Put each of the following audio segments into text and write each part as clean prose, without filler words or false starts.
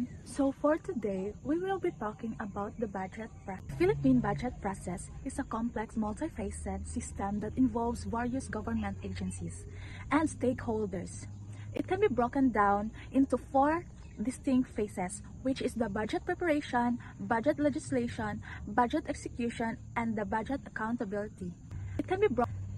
everyone. So for today, we will be talking about the budget process. Philippine budget process is a complex multifaceted system that involves various government agencies and stakeholders. It can be broken down into four distinct phases, which is the budget preparation, budget legislation, budget execution, and the budget accountability.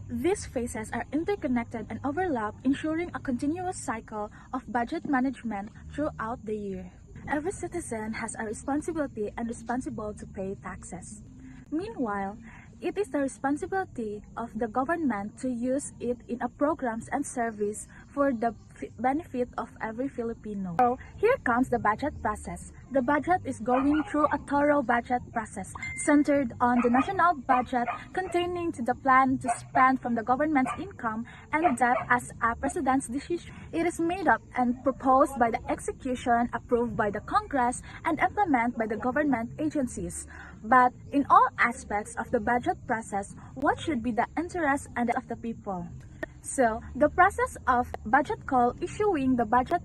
These phases are interconnected and overlap, ensuring a continuous cycle of budget management throughout the year. Every citizen has a responsibility and responsible to pay taxes. Meanwhile, it is the responsibility of the government to use it in a programs and service for the benefit of every Filipino. So, here comes the budget process. The budget is going through a thorough budget process centered on the national budget containing to the plan to spend from the government's income and debt as a president's decision. It is made up and proposed by the execution, approved by the Congress, and implemented by the government agencies. But in all aspects of the budget process, what should be the interest and of the people? So, the process of budget call, issuing the budget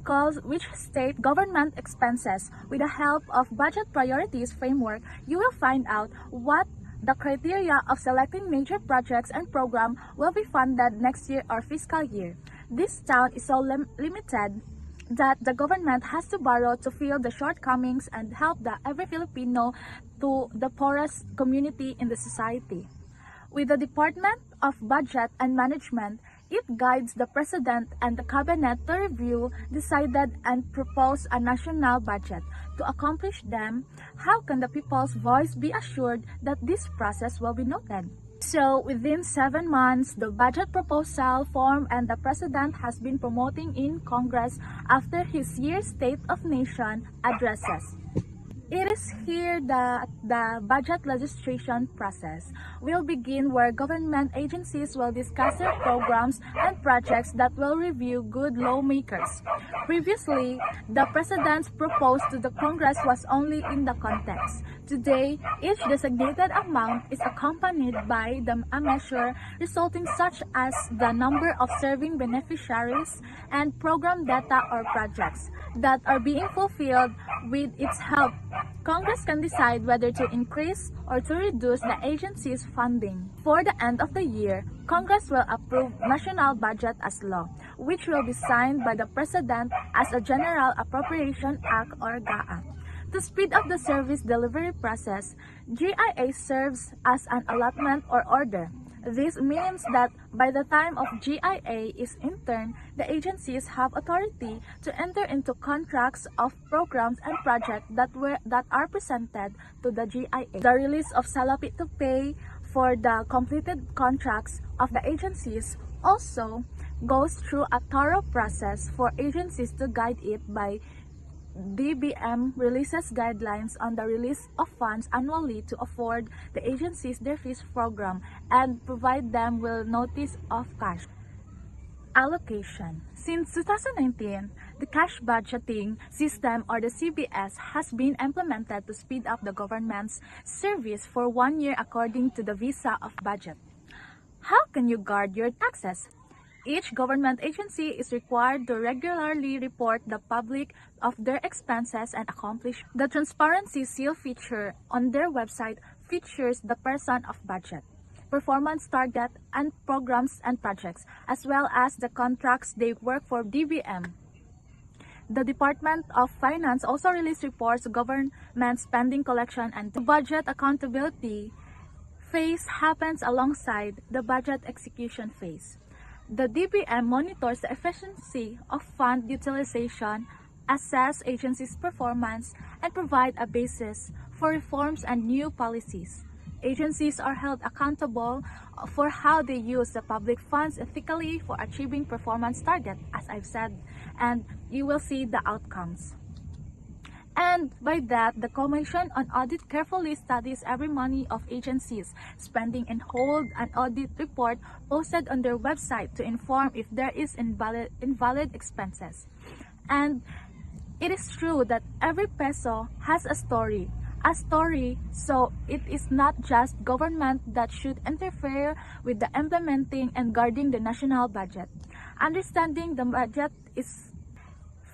calls which state government expenses with the help of budget priorities framework, you will find out what the criteria of selecting major projects and program will be funded next year or fiscal year. This town is so limited that the government has to borrow to fill the shortcomings and help every Filipino to the poorest community in the society. With the Department of Budget and Management, it guides the President and the Cabinet to review, decided, and propose a national budget. To accomplish them, how can the people's voice be assured that this process will be noted? So, within 7 months, the budget proposal form and the President has been promoting in Congress after his year's State of Nation addresses. It is here that the budget legislation process will begin, where government agencies will discuss their programs and projects that will review good lawmakers. Previously, the President's proposed to the Congress was only in the context. Today, each designated amount is accompanied by a measure resulting, such as the number of serving beneficiaries and program data or projects that are being fulfilled. With its help, Congress can decide whether to increase or to reduce the agency's funding. For the end of the year, Congress will approve national budget as law, which will be signed by the President as a General Appropriation Act or GAA. To speed up the service delivery process, GIA serves as an allotment or order. This means that by the time of GIA is in turn, the agencies have authority to enter into contracts of programs and projects that are presented to the GIA. The release of salapi to pay for the completed contracts of the agencies also goes through a thorough process for agencies to guide it. By DBM releases guidelines on the release of funds annually to afford the agencies their fees program and provide them with notice of cash allocation. Since 2019, the cash budgeting system, or the CBS, has been implemented to speed up the government's service for 1 year according to the visa of budget. How can you guard your taxes? Each government agency is required to regularly report the public of their expenses and accomplishments. The transparency seal feature on their website features the person of budget, performance target, and programs and projects, as well as the contracts they work for DBM. The Department of Finance also releases reports on government spending collection, and the budget accountability phase happens alongside the budget execution phase. The DBM monitors the efficiency of fund utilization, assess agencies' performance, and provide a basis for reforms and new policies. Agencies are held accountable for how they use the public funds ethically for achieving performance target, as I've said, and you will see the outcomes. And by that, the Commission on Audit carefully studies every money of agencies spending and hold an audit report posted on their website to inform if there is invalid expenses. And it is true that every peso has a story, so it is not just government that should interfere with the implementing and guarding the national budget. Understanding the budget is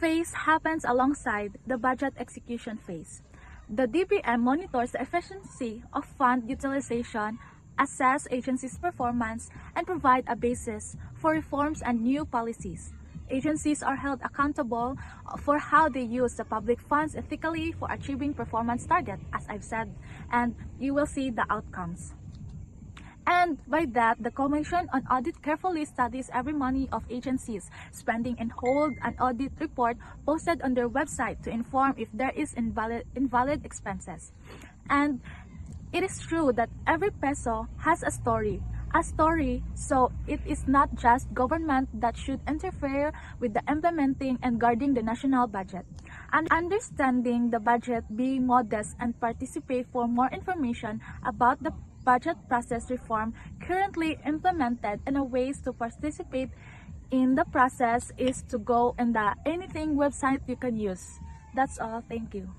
phase happens alongside the budget execution phase. The DBM monitors the efficiency of fund utilization, assess agencies' performance, and provide a basis for reforms and new policies. Agencies are held accountable for how they use the public funds ethically for achieving performance target, as I've said, and you will see the outcomes. And by that, the Commission on Audit carefully studies every money of agencies spending and hold an audit report posted on their website to inform if there is invalid expenses. And it is true that every peso has a story, so it is not just government that should interfere with the implementing and guarding the national budget. And understanding the budget, be modest and participate for more information about the budget process reform currently implemented, and a ways to participate in the process is to go in the Anything website you can use. That's all. Thank you.